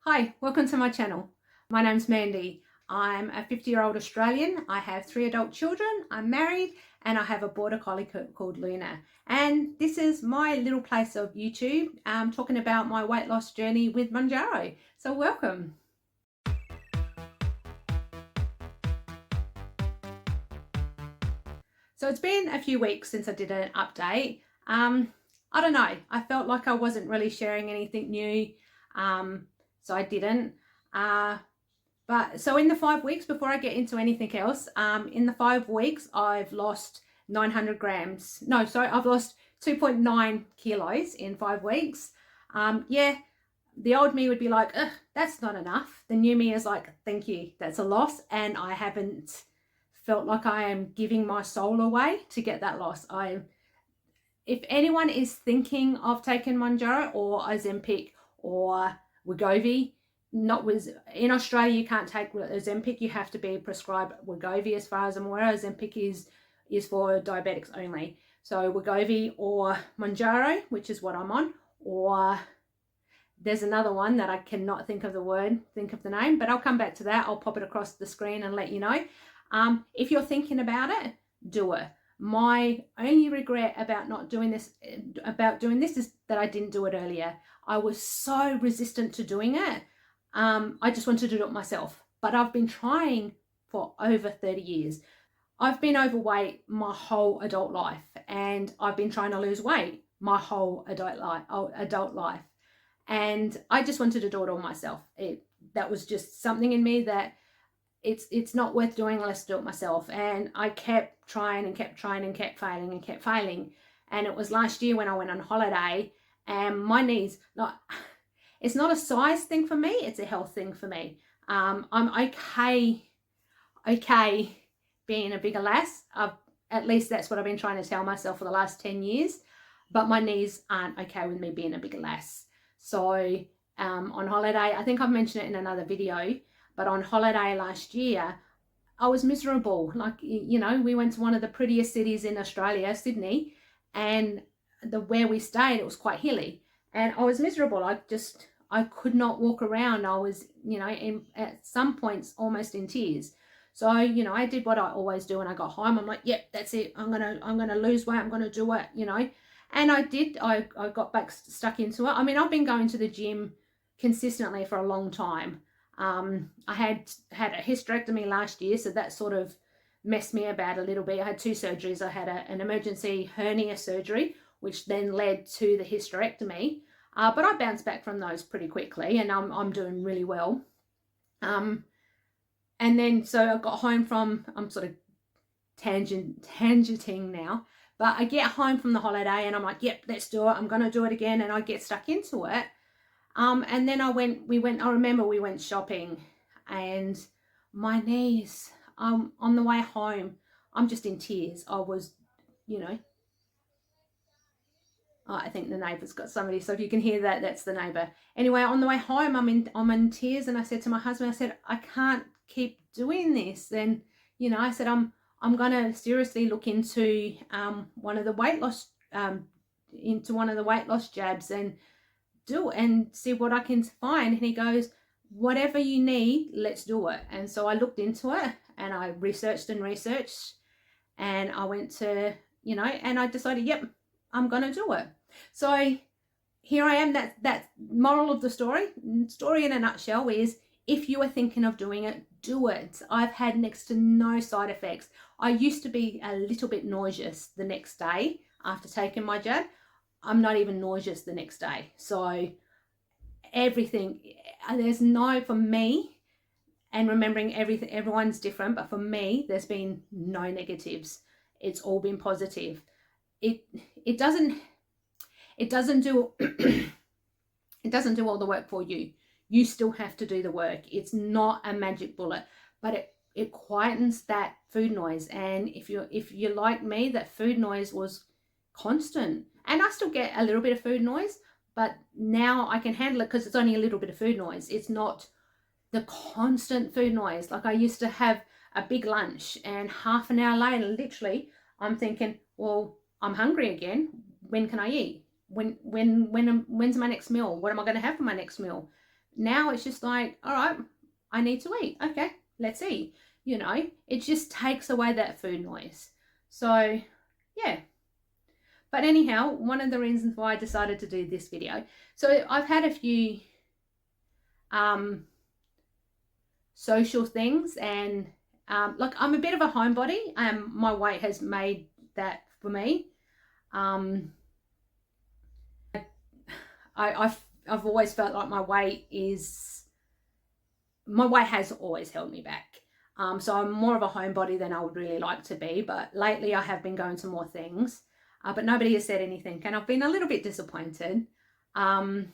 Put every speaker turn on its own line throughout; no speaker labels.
Hi, welcome to my channel. My name's Mandy. I'm a 50-year-old Australian. I have 3 adult children. I'm married and I have a border collie called Luna. And this is my little place of YouTube talking about my weight loss journey with Monjaro. So welcome. So it's been a few weeks since I did an update. I don't know. I felt like I wasn't really sharing anything new. So I didn't. But so in the 5 weeks, before I get into anything else, in the 5 weeks, I've lost 900 grams. No, sorry, I've lost 2.9 kilos in 5 weeks. Yeah, the old me would be like, ugh, that's not enough. The new me is like, thank you, that's a loss. And I haven't felt like I am giving my soul away to get that loss. If anyone is thinking of taking Monjaro or Ozempic or Wegovy, in Australia you can't take Ozempic, you have to be prescribed Wegovy. As far as I'm aware, Ozempic is for diabetics only. So Wegovy or Mounjaro, which is what I'm on, or there's another one that I cannot think of the name, but I'll come back to that. I'll pop it across the screen and let you know. If you're thinking about it, do it. My only regret about not doing this, is that I didn't do it earlier. I was so resistant to doing it. I just wanted to do it myself. But I've been trying for over 30 years. I've been overweight my whole adult life, and I've been trying to lose weight my whole adult life. And I just wanted to do it all myself. That was just something in me that it's not worth doing unless I do it myself. And I kept trying and kept trying and kept failing and kept failing. And it was last year when I went on holiday, and my knees, it's not a size thing for me, it's a health thing for me. I'm okay being a bigger lass. At least that's what I've been trying to tell myself for the last 10 years. But my knees aren't okay with me being a bigger lass. So on holiday, I think I've mentioned it in another video, but on holiday last year, I was miserable. Like, you know, we went to one of the prettiest cities in Australia, Sydney, and where we stayed, it was quite hilly. And I was miserable. I could not walk around. I was, you know, at some points almost in tears. So, you know, I did what I always do when I got home. I'm like, yep, that's it. I'm gonna lose weight. I'm gonna do it, you know. And I did. I got back stuck into it. I mean, I've been going to the gym consistently for a long time. I had a hysterectomy last year, so that sort of messed me about a little bit. I had 2 surgeries. I had an emergency hernia surgery, which then led to the hysterectomy. But I bounced back from those pretty quickly, and I'm doing really well. And then so I got home from, I'm sort of tangenting now, but I get home from the holiday and I'm like, yep, let's do it. I'm going to do it again. And I get stuck into it. And then I remember we went shopping, and my knees, on the way home, I'm just in tears. I was, you know, I think the neighbour's got somebody, so if you can hear that, that's the neighbour. Anyway, on the way home, I'm in tears, and I said to my husband, I said, I can't keep doing this. And, you know, I said, I'm going to seriously look into one of the weight loss jabs and see what I can find. And he goes, whatever you need, let's do it. And so I looked into it, and I researched, and I went to, you know, and I decided, yep, I'm going to do it. So here I am. That moral of the story in a nutshell is, if you are thinking of doing it, do it. I've had next to no side effects. I used to be a little bit nauseous the next day after taking my jab. I'm not even nauseous the next day. So everything, for me, and remembering everyone's different, but for me, there's been no negatives. It's all been positive. It doesn't do it doesn't do all the work for you. You still have to do the work. It's not a magic bullet, but it quietens that food noise. And if you're like me, that food noise was constant. And I still get a little bit of food noise, but now I can handle it because it's only a little bit of food noise. It's not the constant food noise. Like, I used to have a big lunch, and half an hour later, literally, I'm thinking, well, I'm hungry again. When can I eat? When's my next meal? What am I going to have for my next meal? now it's just like, all right, I need to eat. Okay, let's eat. You know, it just takes away that food noise. So yeah. But anyhow, one of the reasons why I decided to do this video, so I've had a few social things, and like I'm a bit of a homebody. My weight has made that for me. I've always felt like my weight has always held me back. So I'm more of a homebody than I would really like to be. But lately I have been going to more things, but nobody has said anything, and I've been a little bit disappointed. But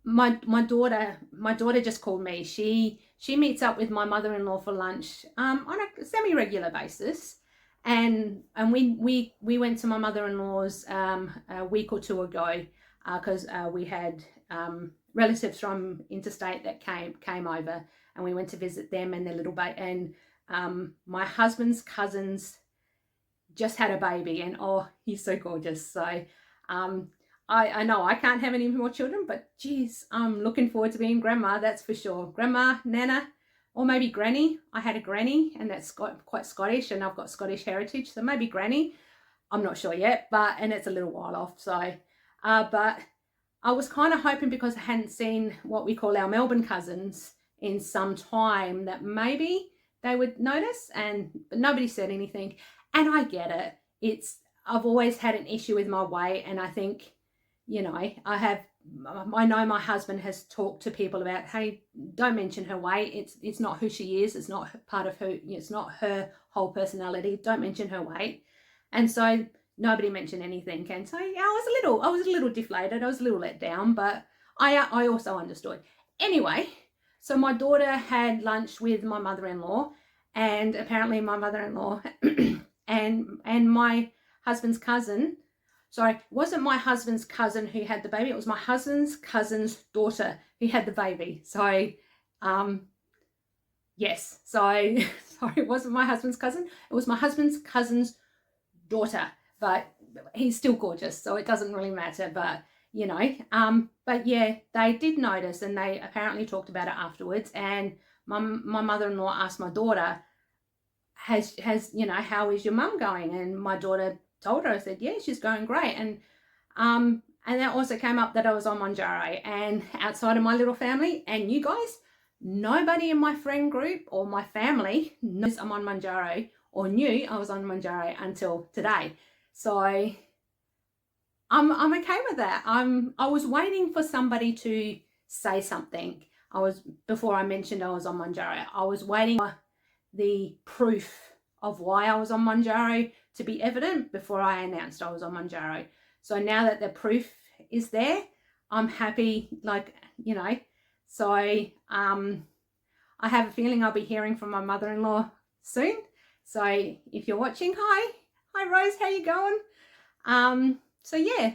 my daughter just called me. She meets up with my mother-in-law for lunch on a semi-regular basis, and we went to my mother-in-law's a week or two ago because we had relatives from interstate that came over, and we went to visit them and their little baby. And my husband's cousins just had a baby, and oh, he's so gorgeous. So I know I can't have any more children, but geez, I'm looking forward to being grandma, that's for sure. Grandma, Nana, or maybe granny. I had a granny, and that's quite Scottish, and I've got Scottish heritage, so maybe granny. I'm not sure yet, and it's a little while off. So, but I was kind of hoping, because I hadn't seen what we call our Melbourne cousins in some time, that maybe they would notice, but nobody said anything. And I get it. I've always had an issue with my weight, and I think, you know, I know my husband has talked to people about, hey, don't mention her weight. It's not who she is. It's not part of her. It's not her whole personality. Don't mention her weight. And so nobody mentioned anything. And so yeah, I was a little deflated. I was a little let down, but I also understood. Anyway, so my daughter had lunch with my mother-in-law, and apparently my mother-in-law and my husband's cousin. Sorry, it wasn't my husband's cousin who had the baby. It was my husband's cousin's daughter who had the baby. So, yes. So, sorry, it wasn't my husband's cousin. It was my husband's cousin's daughter. But he's still gorgeous, so it doesn't really matter. But, you know, but yeah, they did notice, and they apparently talked about it afterwards. And my mother-in-law asked my daughter, has you know, how is your mum going? And my daughter told her, I said, yeah, she's going great. And that also came up that I was on Monjaro, and outside of my little family and you guys, nobody in my friend group or my family knows I'm on Monjaro or knew I was on Monjaro until today. So I'm okay with that. I was waiting for somebody to say something. Before I mentioned I was on Monjaro, I was waiting for the proof of why I was on Monjaro to be evident before I announced I was on Monjaro. So now that the proof is there, I'm happy, like, you know. So I have a feeling I'll be hearing from my mother-in-law soon. So if you're watching, hi Rose, how you going? So yeah,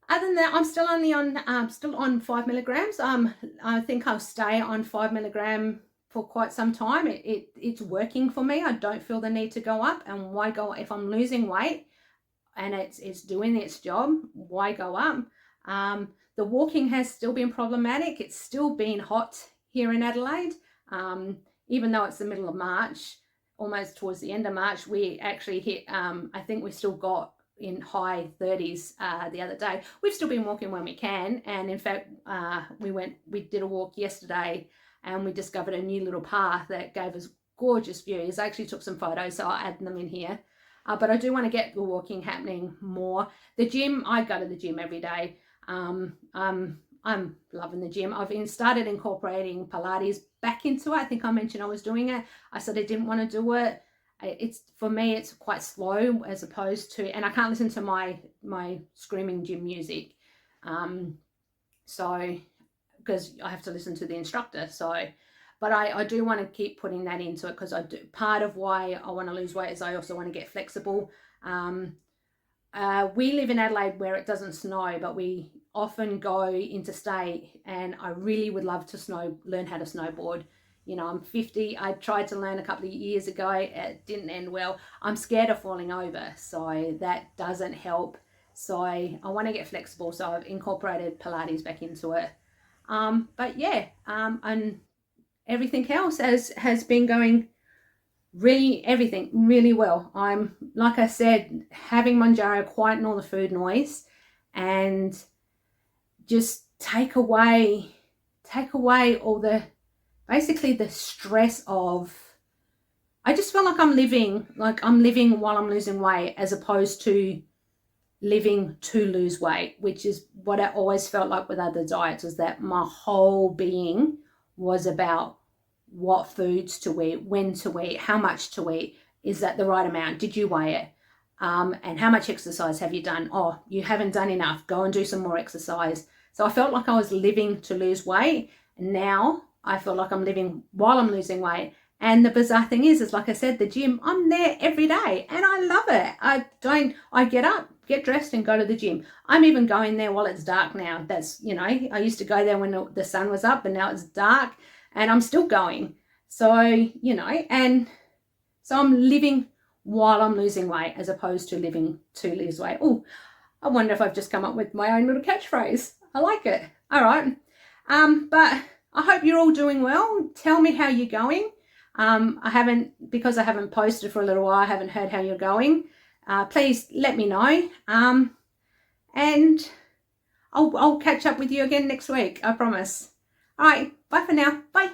other than that, I'm still only on still on 5 milligrams. I think I'll stay on 5 milligram for quite some time. It's working for me. I don't feel the need to go up. And why go if I'm losing weight and it's doing its job? Why go up? The walking has still been problematic. It's still been hot here in Adelaide, even though it's the middle of March, almost towards the end of March. We actually hit. I think we still got in high 30s the other day. We've still been walking when we can, and in fact, we did a walk yesterday, and we discovered a new little path that gave us gorgeous views. I actually took some photos, so I'll add them in here. But I do want to get the walking happening more. The gym, I go to the gym every day. I'm loving the gym. I've started incorporating Pilates back into it. I think I mentioned I was doing it. I said I didn't want to do it. For me, it's quite slow as opposed to, and I can't listen to my screaming gym music. So, because I have to listen to the instructor. So, but I do want to keep putting that into it, because part of why I want to lose weight is I also want to get flexible. We live in Adelaide where it doesn't snow, but we often go interstate, and I really would love to learn how to snowboard. You know, I'm 50. I tried to learn a couple of years ago. It didn't end well. I'm scared of falling over, so that doesn't help So I want to get flexible. So I've incorporated Pilates back into it. But yeah, and everything else has been going everything really well. I'm, like I said, having Monjaro quieten all the food noise and just take away all the, basically the stress of, I just feel like I'm living while I'm losing weight, as opposed to living to lose weight, which is what I always felt like with other diets, is that my whole being was about what foods to eat, when to eat, how much to eat. Is that the right amount? Did you weigh it? And how much exercise have you done? Oh, you haven't done enough. Go and do some more exercise. So I felt like I was living to lose weight. And now I feel like I'm living while I'm losing weight. And the bizarre thing is like I said, the gym, I'm there every day and I love it. I get up, get dressed and go to the gym. I'm even going there while it's dark now. That's, I used to go there when the sun was up, and now it's dark and I'm still going. So, and so I'm living while I'm losing weight, as opposed to living to lose weight. Oh, I wonder if I've just come up with my own little catchphrase. I like it. All right. But I hope you're all doing well. Tell me how you're going. Because I haven't posted for a little while, I haven't heard how you're going. Please let me know. And I'll catch up with you again next week, I promise. All right, bye for now. Bye.